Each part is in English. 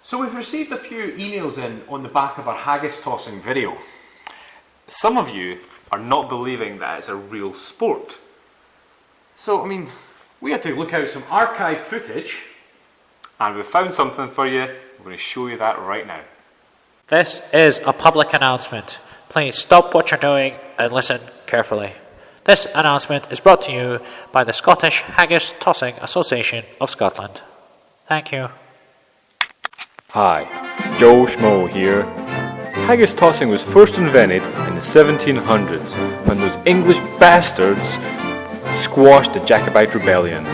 So we've received a few emails in on the back of our haggis tossing video. Some of you are not believing that it's a real sport. So, we had to look out some archive footage. And we've found something for you. We're going to show you that right now. This is a public announcement. Please stop what you're doing and listen carefully. This announcement is brought to you by the Scottish Haggis Tossing Association of Scotland. Thank you. Hi, Joe Schmo here. Haggis tossing was first invented in the 1700s when those English bastards squashed the Jacobite rebellion.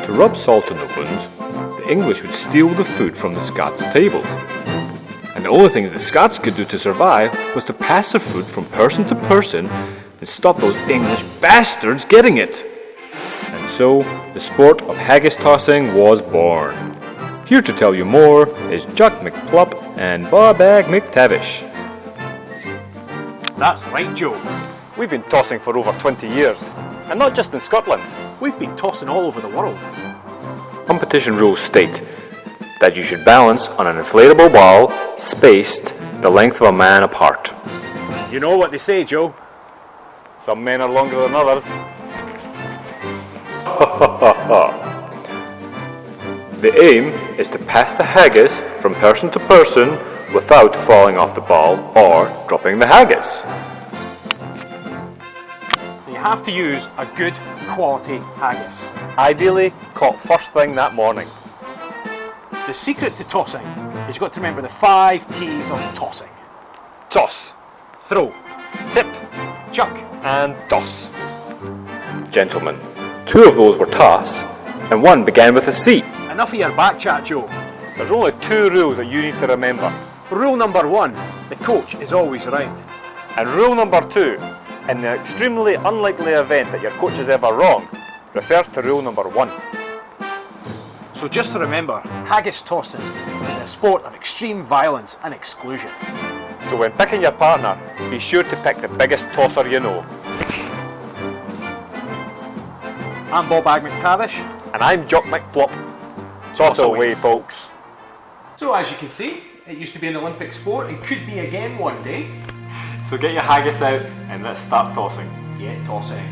To rub salt in the wound, the English would steal the food from the Scots' tables. And the only thing the Scots could do to survive was to pass their food from person to person and stop those English bastards getting it. And so, the sport of haggis tossing was born. Here to tell you more is Jock McPlop and Bobag McTavish. That's right, Joe. We've been tossing for over 20 years, and not just in Scotland. We've been tossing all over the world. Competition rules state that you should balance on an inflatable ball spaced the length of a man apart. You know what they say, Joe? Some men are longer than others. The aim is to pass the haggis from person to person without falling off the ball or dropping the haggis. You have to use a good quality haggis. Ideally, caught first thing that morning. The secret to tossing is you've got to remember the 5 T's of tossing. Toss, Throw, tip, chuck, and toss. Gentlemen, 2 of those were toss and 1 began with a C. Enough of your back chat, Joe. There's only 2 rules that you need to remember. Rule number 1, the coach is always right. And rule number 2, in the extremely unlikely event that your coach is ever wrong, refer to rule number 1. So just to remember, haggis tossing is a sport of extreme violence and exclusion. So when picking your partner, be sure to pick the biggest tosser you know. I'm Bobag McTavish. And I'm Jock McPlop. Toss away, folks. So as you can see, it used to be an Olympic sport and could be again one day. So get your haggis out and let's start tossing. Get tossing.